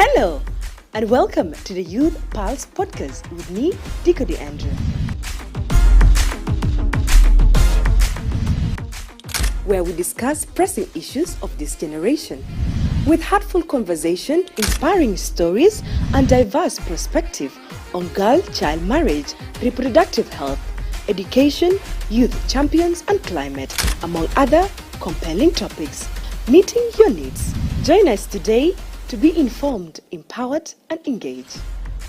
Hello, and welcome to the Youth Pulse podcast with me, Dico Andrew. Where we discuss pressing issues of this generation with heartful conversation, inspiring stories, and diverse perspective on girl-child marriage, reproductive health, education, youth champions, and climate, among other compelling topics, meeting your needs. Join us today to be informed, empowered, and engaged.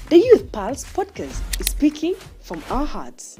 The Youth Pulse podcast is speaking from our hearts.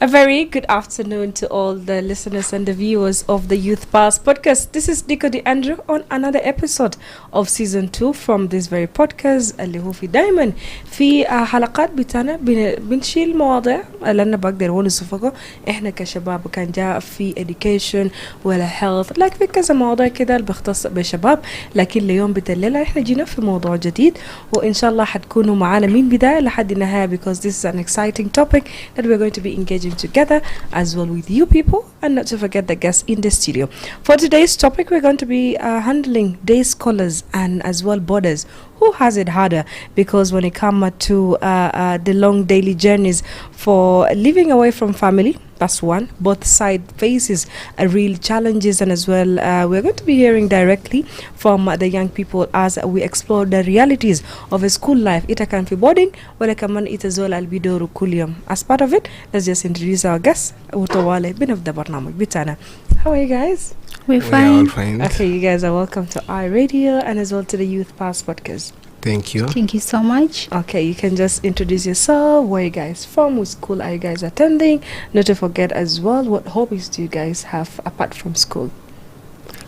A very good afternoon to all the listeners and the viewers of the Youth Pulse podcast. This is Dico Andrew on another episode of season 2 from this very podcast اللي هو في دايما في حلقات بتاعنا بنشيل مواضيع لأننا بقدر ونصفقه إحنا كشباب كان جاء في education ولا health like في كذا مواضيع كده اللي بيختص بشباب لكن اليوم بالليلة إحنا جينا في موضوع جديد وإن شاء الله حتكونوا معانا من بداية لحد النهاية because this is an exciting topic that we're going to be engaging together as well with you people, and not to forget the guests in the studio. For today's topic, we're going to be handling day scholars and as well boarders. Who has it harder? Because when it comes to the long daily journeys for living away from family, that's one. Both sides faces real challenges, and as well we're going to be hearing directly from the young people as we explore the realities of a school life. Ita can be boarding, wala kaman ita zola albidoru kulium. As part of it, let's just introduce our guests. Utowale bin of the Barnamuk Bitana. How are you guys? We're fine. Okay, you guys are welcome to iRadio and as well to the Youth Pass podcast. Thank you. Thank you so much. Okay, you can just introduce yourself, where you guys from, what school are you guys attending, not to forget as well what hobbies do you guys have apart from school.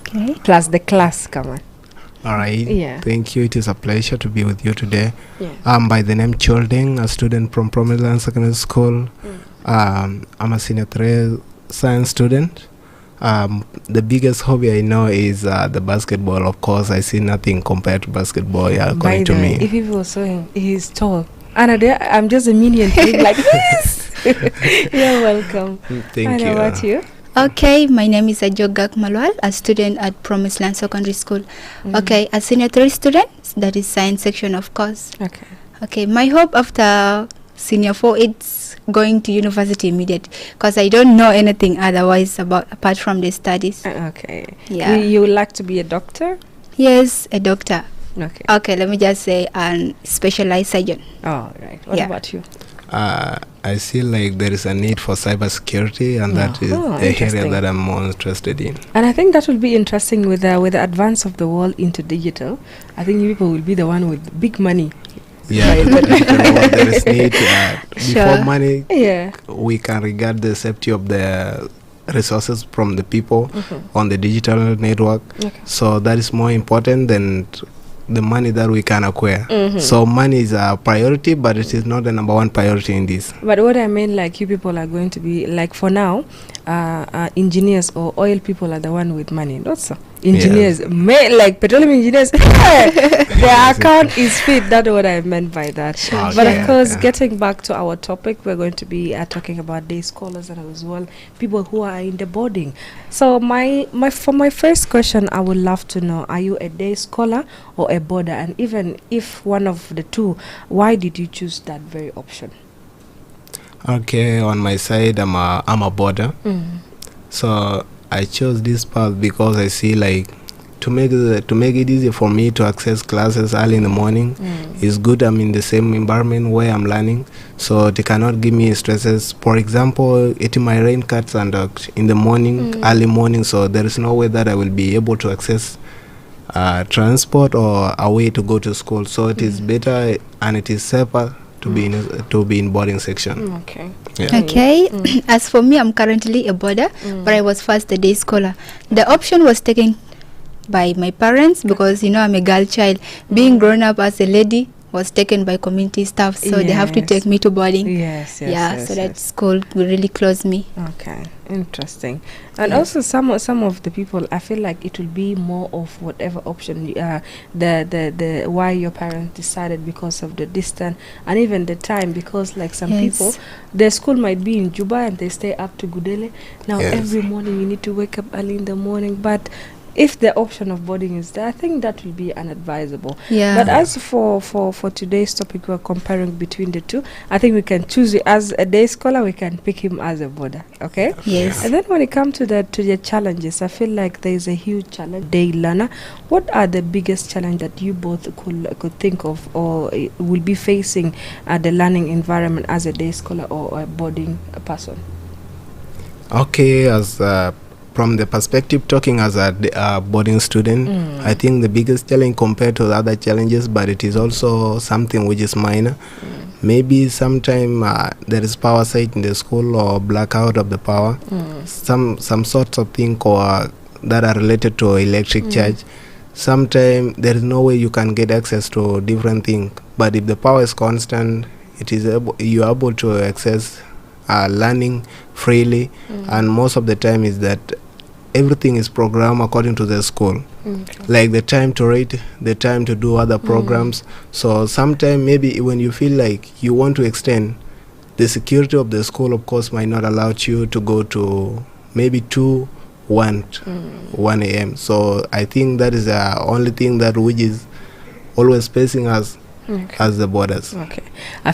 Okay. Plus the class, come on. All right. Yeah. Thank you. It is a pleasure to be with you today. Yeah. I'm by the name Childing, a student from Promised Land Secondary School. I'm a senior 3 science student. The biggest hobby I know is the basketball. Of course, I see nothing compared to basketball. Yeah, according to me. If people saw him, he's tall. And I'm just a minion thing like this. You're welcome. Thank you. How about you? Okay, my name is Ajogak Malwal, a student at Promised Land Secondary School. Okay, a senior 3 student, that is science section, of course. Okay. Okay, my hope after senior 4 it's going to university immediate because I don't know anything otherwise apart from the studies. Okay. Yeah. You would like to be a doctor? Yes, a doctor. Okay. Okay, let me just say a specialized surgeon. Oh, right. What about you? I see like there is a need for cybersecurity, and that is the area that I'm more interested in. And I think that will be interesting with the advance of the world into digital. I think you people will be the one with big money. Yeah, there is need before money. Yeah, we can regard the safety of the resources from the people on the digital network. Okay. So that is more important than the money that we can acquire. So money is a priority, but it is not the number one priority in this. But what I mean, like you people are going to be like for now, engineers or oil people are the one with money, not so. Engineers, like petroleum engineers, their account is fit. That's what I meant by that. Sure. But of course, getting back to our topic, we're going to be talking about day scholars and as well people who are in the boarding. So for my first question, I would love to know: are you a day scholar or a boarder? And even if one of the two, why did you choose that very option? Okay, on my side, I'm a boarder. So I chose this path because I see like to make it easier for me to access classes early in the morning is good. I'm in the same environment where I'm learning, so they cannot give me stresses. For example, eating my rain cuts and in the morning, early morning, so there is no way that I will be able to access transport or a way to go to school. So it is better and it is safer to be in boarding section. Okay. Yeah. Okay. As for me, I'm currently a boarder, but I was first a day scholar. The option was taken by my parents because I'm a girl child. Being grown up as a lady, was taken by community staff, so they have to Yes. take me to boarding. Yes, yes, Yeah, yes, so that yes. school will really close me. Okay, interesting. And Yes. also some of the people, I feel like it will be more of whatever option the why your parents decided, because of the distance and even the time, because like some Yes. people, their school might be in Juba and they stay up to Gudele. Now Yes. every morning you need to wake up early in the morning, but if the option of boarding is there, I think that will be unadvisable. Yeah. But as for today's topic, we're comparing between the two. I think we can choose it as a day scholar. We can pick him as a boarder. Okay. Yes. And then when it comes to the challenges, I feel like there is a huge challenge. Day learner, what are the biggest challenge that you both could think of, or will be facing at the learning environment as a day scholar or a boarding person? Okay, as from the perspective talking as a boarding student, I think the biggest challenge compared to the other challenges, but it is also something which is minor. Maybe sometime there is power site in the school or blackout of the power, some sorts of thing or that are related to electric charge. Sometimes there is no way you can get access to different things, but if the power is constant, it is you are able to access learning freely, and most of the time is that everything is programmed according to the school, like the time to read, the time to do other programs. So sometimes maybe when you feel like you want to extend, the security of the school of course might not allow you to go to maybe 1 a.m. So I think that is the only thing that which is always facing us as the borders. Okay. I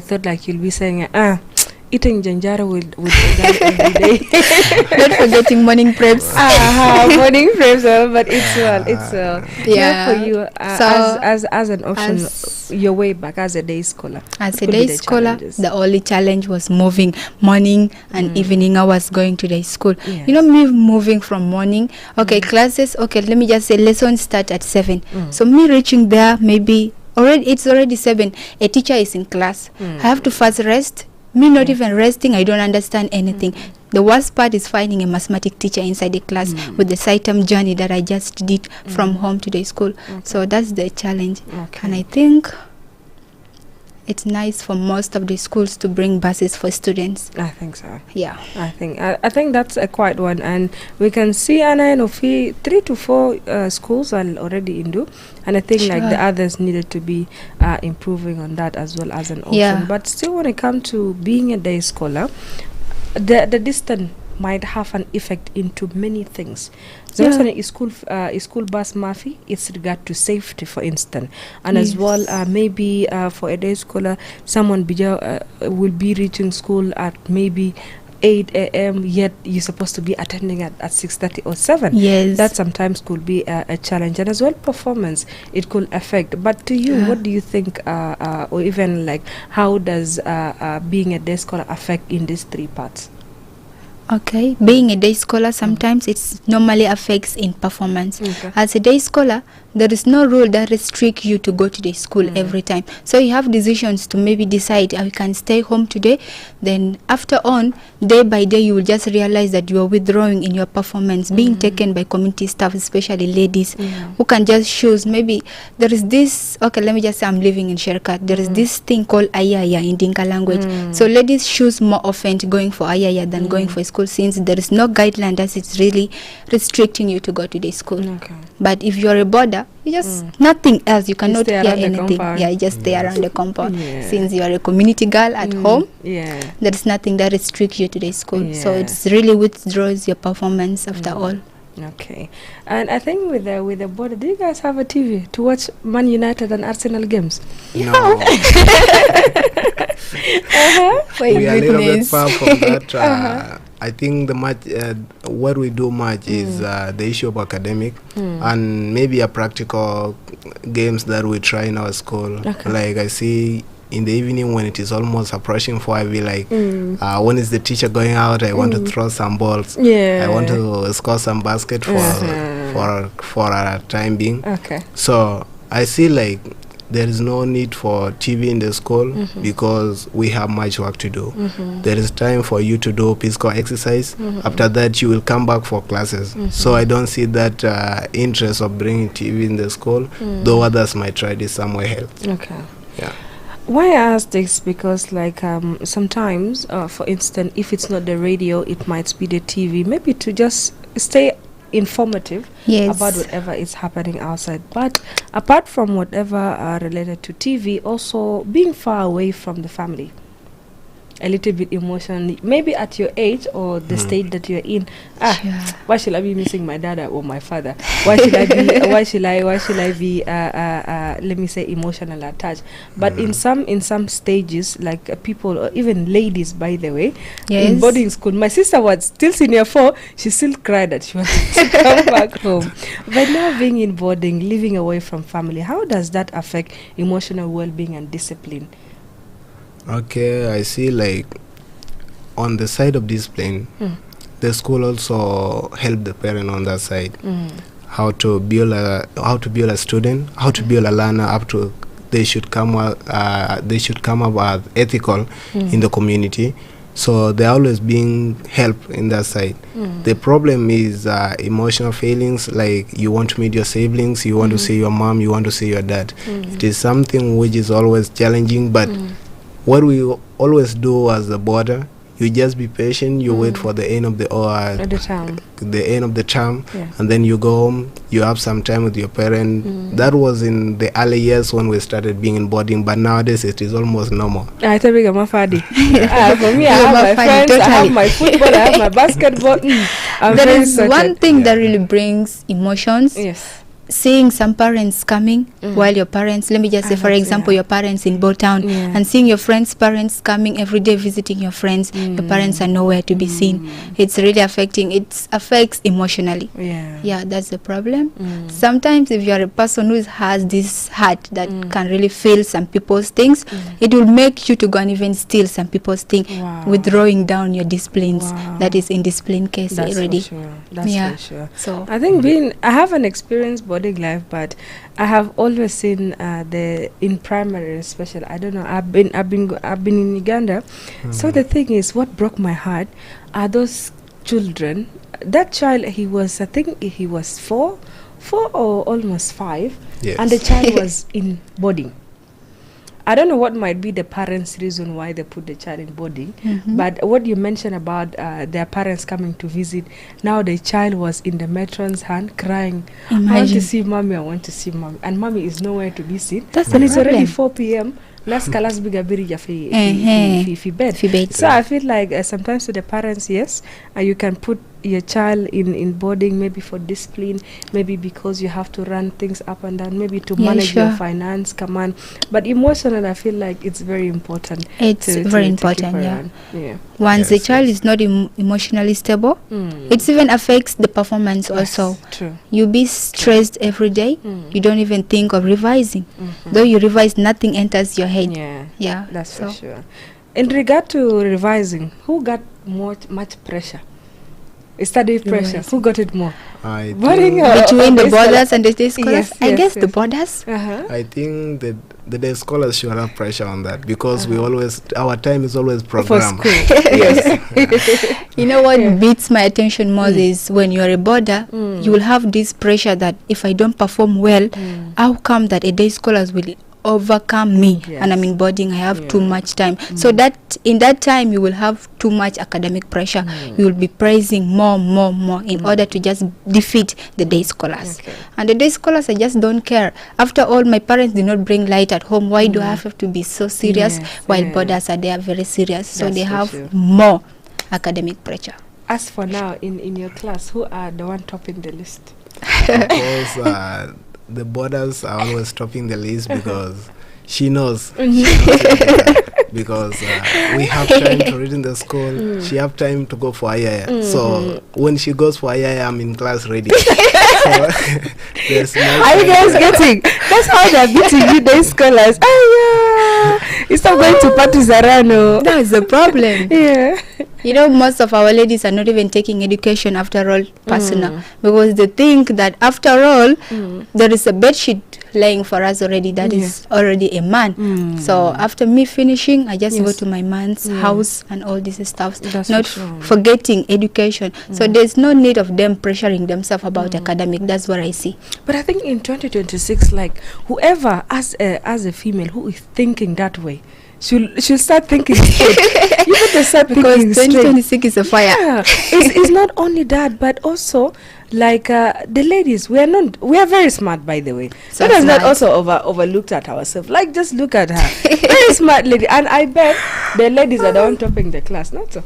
thought like you'll be saying, eating janjara with the every day. Not forgetting morning preps. Morning preps, but it's Yeah. for you So, as an option, your way back as a day scholar. As What a could be day the scholar, challenges? the only challenge was moving morning and evening hours going to the school. Yes. You know, me moving from morning, classes, let me just say lessons start at 7. So me reaching there, maybe it's already 7. A teacher is in class. I have to first rest. Me not even resting, I don't understand anything. The worst part is finding a mathematics teacher inside the class with the side-term journey that I just did from home to the school. So that's the challenge. Okay. And I think it's nice for most of the schools to bring buses for students. I think so. Yeah. I think that's a quite one, and we can see Anna 3 to 4 schools are already in do, and I think like the Sure. others needed to be improving on that as well as an option. Yeah. But still, when it comes to being a day scholar, the distance might have an effect into many things. Yeah. School bus mafia, it's regard to safety, for instance, and as well maybe for a day scholar, someone will be reaching school at maybe 8 a.m. yet you're supposed to be attending at 6:30 or 7. Yes. That sometimes could be a challenge, and as well performance it could affect. But to you, what do you think, or even like how does being a day scholar affect in these 3 parts? Okay, being a day scholar, sometimes it normally affects in performance. Okay. As a day scholar, there is no rule that restricts you to go to the school every time. So you have decisions to maybe decide, I can stay home today. Then after on, day by day, you will just realize that you are withdrawing in your performance, being taken by community staff, especially ladies, who can just choose. Maybe there is this, let me just say I'm living in Sherkat. There is this thing called ayaya in Dinka language. So ladies choose more often going for ayaya than going for school, since there is no guideline that it's really restricting you to go to the school. Okay. But if you're a border, you just nothing else. You cannot stay hear around the anything. compound. Yeah, you just stay around the compound. Yeah. Since you are a community girl at home, Yeah. there is nothing that restricts you to the school. So Yeah. it's really withdraws your performance after all. Okay, and I think with the border, do you guys have a TV to watch Man United and Arsenal games? No, we are a little bit far from that. I think the much what we do much is the issue of academic and maybe a practical games that we try in our school. Okay. Like I see in the evening when it is almost approaching 4, I be like, when is the teacher going out? I want to throw some balls. Yeah. I want to score some basket for a time being. Okay. So I see like there is no need for TV in the school because we have much work to do. There is time for you to do physical exercise. After that, you will come back for classes. So I don't see that interest of bringing TV in the school, though others might try this somewhere else. Okay. Yeah. Why I ask this, because like sometimes, for instance, if it's not the radio, it might be the TV, maybe to just stay informative about whatever is happening outside. But apart from whatever related to TV, also being far away from the family, a little bit emotionally, maybe at your age or the state that you're in. Why should I be missing my dad or my father? Why should I be let me say emotional attached? But in some stages, like people or even ladies, by the way, in boarding school, my sister was still senior 4, she still cried that she wanted to come back home. But now being in boarding, living away from family, how does that affect emotional well-being and discipline? Okay, I see, like on the side of discipline, the school also help the parent on that side. How to build a student, how to build a learner up to they should come up as ethical in the community. So they're always being helped in that side. The problem is emotional feelings, like you want to meet your siblings, you want to see your mom, you want to see your dad. It is something which is always challenging, but what we always do as a boarder, you just be patient, you wait for the end of the term, and then you go home, you have some time with your parent. That was in the early years when we started being in boarding, but nowadays it is almost normal. I tell you, I'm for me, I have my friends, I have my football, I have my basketball. There is one thing that really brings emotions. Seeing some parents coming while your parents, let me just say, for example, your parents in Botown, and seeing your friends' parents coming every day visiting your friends, your parents are nowhere to be seen. It's really affecting, it affects emotionally. Yeah, that's the problem. Sometimes if you are a person who has this heart that can really feel some people's things, it will make you to go and even steal some people's things, withdrawing down your disciplines. That is in discipline case already. That's for sure. So I think I have an experience boarding life, but I have always seen in primary especially, I don't know, I've been in Uganda. So the thing is, what broke my heart are those children. That child, I think he was 4 or almost 5, and the child was in boarding. I don't know what might be the parents' reason why they put the child in boarding, but what you mentioned about their parents coming to visit, now the child was in the matron's hand crying, I want to see mommy, I want to see mommy, and mommy is nowhere to be seen. And it's already 4 p.m. Last kalas biga birija fi bed. So I feel like sometimes to the parents, you can put your child in boarding, maybe for discipline, maybe because you have to run things up and down, maybe to manage your finance, but emotional, I feel like it's very important. It's very important. Once the child is not emotionally stable, it even affects the performance also. True. You be stressed every day, you don't even think of revising. Though you revise, nothing enters your head. That's for sure. In regard to revising, who got much pressure? Study pressure. Who got it more? Between the boarders and the day scholars? I guess the boarders. I think that the day scholars should have pressure on that, because our time is always programmed. For school. You know what beats my attention more is when you are a boarder, you will have this pressure that if I don't perform well, how come that a day scholars will overcome me, and I'm in boarding, I have too much time. So that in that time you will have too much academic pressure. You will be praising more in order to just defeat the day scholars. And the day scholars, I just don't care. After all, my parents did not bring light at home. Why do I have to be so serious while boarders are there very serious? So they have more academic pressure. As for now, in your class, who are the one topping the list? Of course, the boarders are always topping the list, because she knows. Because we have time to read in the school. She have time to go for IIA. So when she goes for IIA, I'm in class ready. So there's no are you guys getting? That's how they're beating you, day scholars. It's not going to parties around. That's the problem. You know, most of our ladies are not even taking education after all personal, because they think that after all there is a bed sheet laying for us already, that is already a man. So after me finishing, I just go to my man's house and all this stuff. That's Not forgetting education. So there's no need of them pressuring themselves about academic. That's what I see. But I think in 2026, like whoever as a female who is thinking that way, she'll start thinking straight. You have to start Because thinking straight. 2026 is a fire. Yeah, it's not only that, but also like the ladies, we are very smart, by the way. So Let us not smart. also overlooked at ourselves. Like, just look at her, very smart lady, and I bet the ladies are the one topping the class, not so.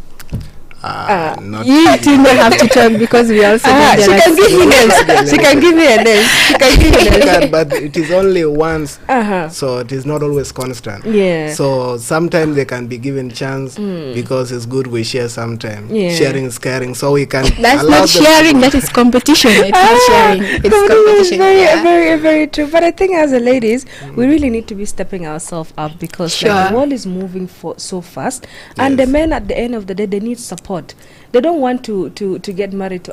Not You two may have to talk because we also She don't can give me names. She can give me a name. She can give me a name. but it is only once, Uh-huh. so it is not always constant. Yeah. So sometimes they can be given chance because it's good we share sometimes. Yeah. Sharing is caring, so we can. That's allow not them sharing, to- that is competition. It's not sharing, it's Competition is competition. very, Yeah. very, very true. But I think as a ladies, we really need to be stepping ourselves up because like, Sure. the world is moving so fast, and the Yes. men at the end of the day, they need support. They don't want to get married to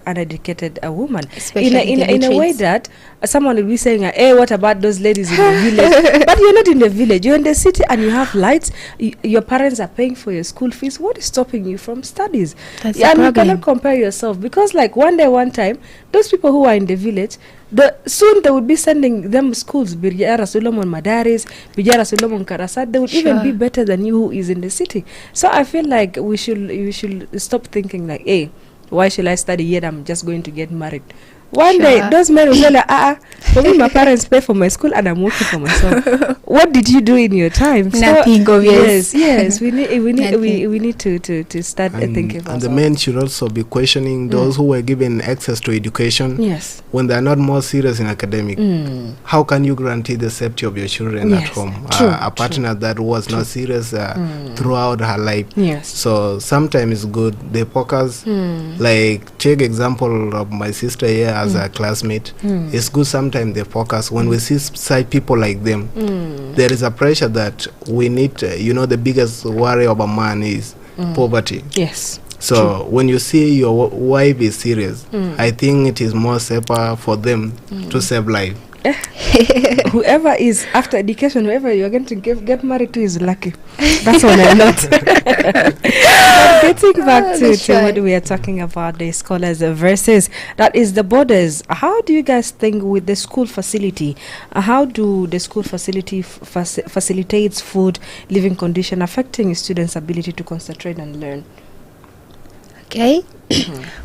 uneducated woman. Especially In a way illiterates. that someone will be saying, "Hey, what about those ladies in the village?" But you're not in the village. You're in the city, and you have lights. Your parents are paying for your school fees. What is stopping you from studies? That's the And you problem. cannot compare yourself because, like, one time, those people who are in the village, soon they would be sending them schools. Bijara Solomon Madaris, Bijara Solomon Karasat. They would even Sure. be better than you who is in the city. So I feel like we should stop thinking like, hey, why should I study yet? I'm just going to get married. One day, Sure. those men will say, like, for me, my parents pay for my school and I'm working for myself. What did you do in your time? Nothing, obvious. Yes. We need Nothing. to start thinking about and the men should also be questioning those who were given access to education Yes. when they are not more serious in academic. How can you guarantee the safety of your children at Yes, home? true, A partner that was not serious throughout her life. Yes. So sometimes it's good they focus. Like, take example of my sister here as a classmate. It's good sometimes they focus. When we see side people like them, there is a pressure that we need. The biggest worry of a man is poverty. Yes. So when you see your wife is serious, I think it is more safer for them to save life. Whoever is after education, whoever you're going to get married to is lucky. That's what I know. But getting back to what we are talking about, the scholars versus that is the borders. How do you guys think with the school facility? How do the school facility facilitates food, living condition, affecting students' ability to concentrate and learn? Okay.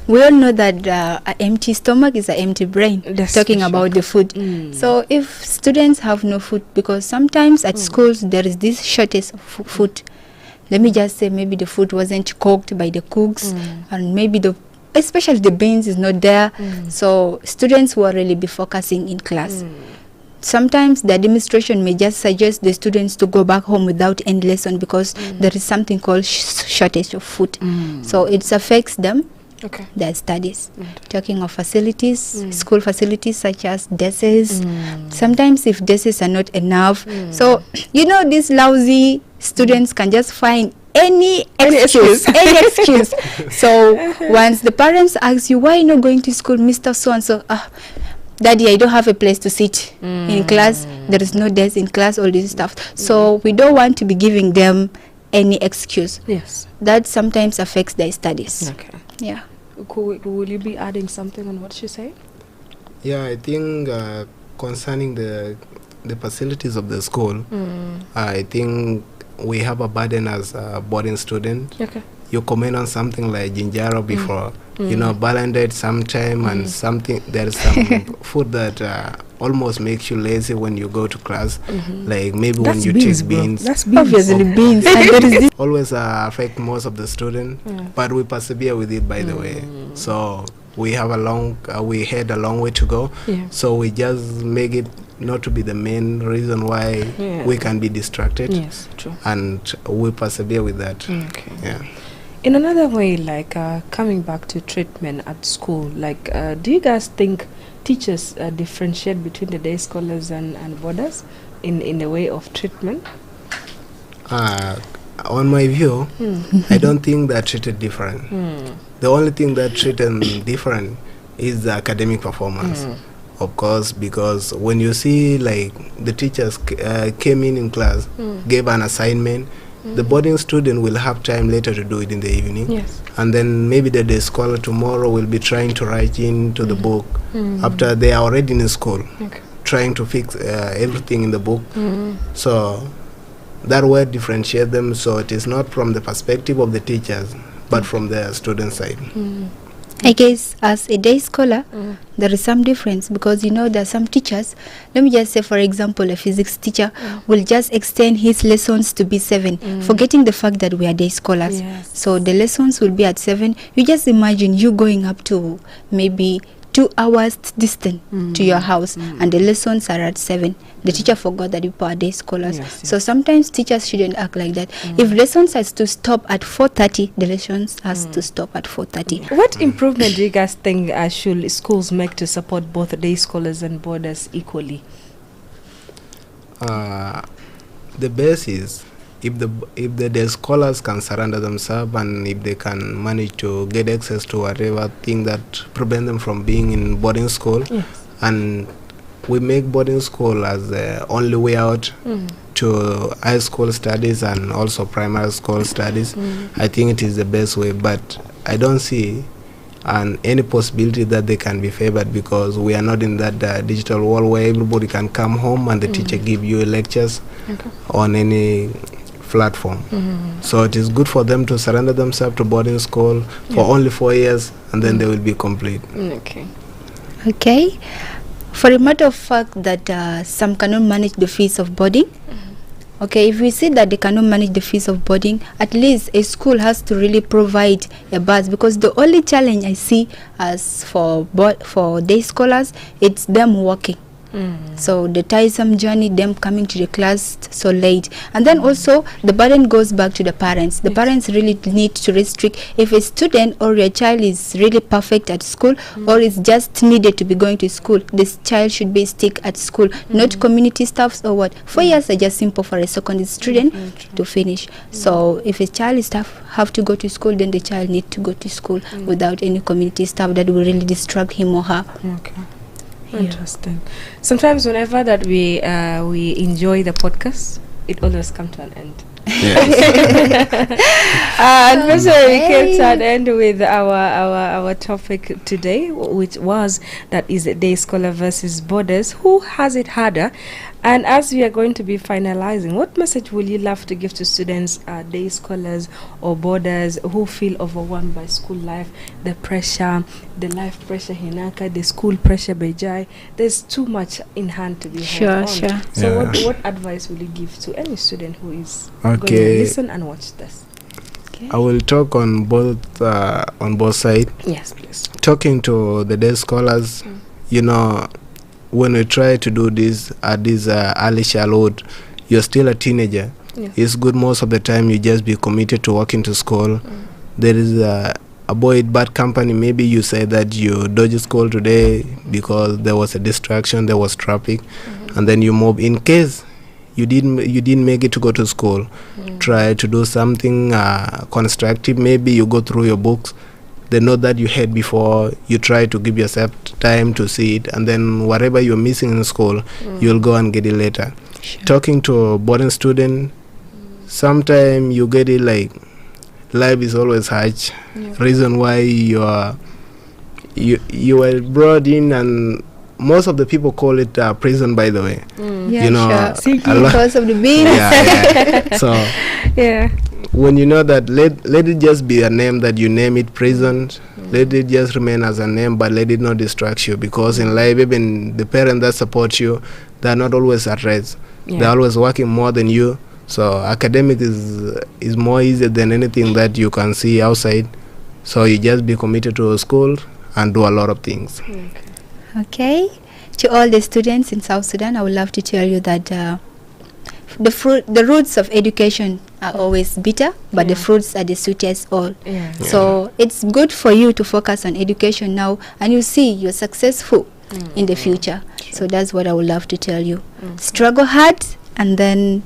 We all know that an empty stomach is an empty brain. That's Talking for about sure. the food. So if students have no food, because sometimes at schools there is this shortage of food. Let me just say maybe the food wasn't cooked by the cooks, and maybe especially the beans is not there. So students will really be focusing in class. Sometimes the administration may just suggest the students to go back home without any lesson because there is something called shortage of food. So it affects them, Okay. their studies. Talking of facilities, school facilities such as desks. Sometimes if desks are not enough, so these lousy students can just find any excuse. So once the parents ask you, why are you not going to school, Mr. So-and-so? Daddy, I don't have a place to sit in class. There is no desk in class, all this stuff. So we don't want to be giving them any excuse. Yes. That sometimes affects their studies. Okay. Yeah. Will you be adding something on what she said? Yeah, I think concerning the facilities of the school, I think we have a burden as a boarding student. Okay. You comment on something like Jinjaro before, blended sometime and something. There's some food that almost makes you lazy when you go to class. Like maybe when you take beans. That's beans. Obviously beans. And there is this Always affect most of the student, but we persevere with it, by the way. So we have we had a long way to go. Yeah. So we just make it not to be the main reason why we can be distracted. Yes, true. And we persevere with that. Okay. Yeah. In another way, like coming back to treatment at school, like do you guys think teachers differentiate between the day scholars and boarders in the way of treatment? On my view, I don't think they're treated different. The only thing that treated different is the academic performance. Of course, because when you see like the teachers came in class, gave an assignment, the boarding student will have time later to do it in the evening. Yes. And then maybe the day scholar tomorrow will be trying to write into the book after they are already in school, trying to fix everything in the book. So that will differentiate them. So it is not from the perspective of the teachers, but from the student side. I guess as a day scholar, there is some difference, because you know there are some teachers, let me just say for example a physics teacher will just extend his lessons to be 7, forgetting the fact that we are day scholars. Yes. So the lessons will be at 7. You just imagine you going up to maybe 2 hours distant to your house, and the lessons are at 7. The teacher forgot that you are day scholars. Yes, So sometimes teachers shouldn't act like that. If lessons has to stop at 4:30, the lessons has to stop at 4:30. What improvement do you guys think should schools make to support both day scholars and boarders equally? The best is if the day scholars can surrender themselves, and if they can manage to get access to whatever thing that prevent them from being in boarding school, and we make boarding school as the only way out to high school studies and also primary school studies, I think it is the best way. But I don't see any possibility that they can be favored, because we are not in that digital world where everybody can come home and the teacher give you lectures on any platform. So it is good for them to surrender themselves to boarding school for only 4 years, and then they will be complete. Okay. For a matter of fact that some cannot manage the fees of boarding. Okay, if we see that they cannot manage the fees of boarding, at least a school has to really provide a bus, because the only challenge I see as for day scholars, it's them walking. So the tiresome journey, them coming to the class so late, and then also the burden goes back to the parents. The parents really need to restrict, if a student or your child is really perfect at school or is just needed to be going to school, this child should be stick at school, not community staffs or what. 4 years are just simple for a secondary student to finish. So if a child is have to go to school, then the child need to go to school without any community staff that will really distract him or her. Interesting. Sometimes whenever that we enjoy the podcast, it always comes to an end. Unfortunately, we came to an end with our topic today, which was that is day scholar versus boarders. Who has it harder? And as we are going to be finalizing, what message will you love to give to students, day scholars or boarders who feel overwhelmed by school life, the pressure, the life pressure hinaka, the school pressure bejai? There's too much in hand to be held on. So what advice will you give to any student who is going to listen and watch this? I will talk on both sides. Yes, please. Talking to the day scholars, you know, when we try to do this at this early childhood, you're still a teenager. It's good most of the time you just be committed to walking to school. There is avoid bad company. Maybe you say that you dodged school today because there was a distraction, there was traffic, and then you move. In case you didn't make it to go to school, try to do something constructive. Maybe you go through your books, the note that you had before, you try to give yourself time to see it, and then whatever you're missing in school, you'll go and get it later. Talking to a boarding student, sometimes you get it like life is always hard. Reason why you were brought in, and most of the people call it prison, by the way. You know, because of the beans. So when you know that, let it just be a name that you name it prison. Let it just remain as a name, but let it not distract you, because in life, even the parents that support you, they're not always at rest. They're always working more than you. So academic is more easy than anything that you can see outside. So you just be committed to school and do a lot of things. Okay. To all the students in South Sudan, I would love to tell you that the roots of education are always bitter, but the fruits are the sweetest all. So it's good for you to focus on education now, and you see you're successful in the future. So that's what I would love to tell you. Struggle hard, and then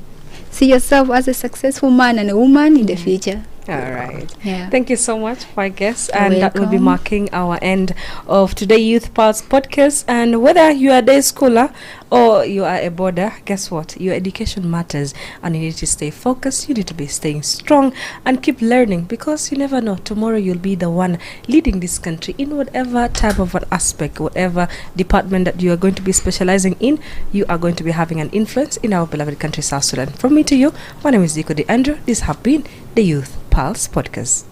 see yourself as a successful man and a woman in the future. All right. Yeah. Thank you so much, my guest. You're And that will be welcome. marking our end of today Youth Pulse podcast. And whether you are a day schooler or you are a boarder, guess what? Your education matters, and you need to stay focused. You need to be staying strong and keep learning, because you never know. Tomorrow you'll be the one leading this country in whatever type of an aspect, whatever department that you are going to be specializing in. You are going to be having an influence in our beloved country, South Sudan. From me to you, my name is Diko De Andrew. This have been the Youth Pulse podcast.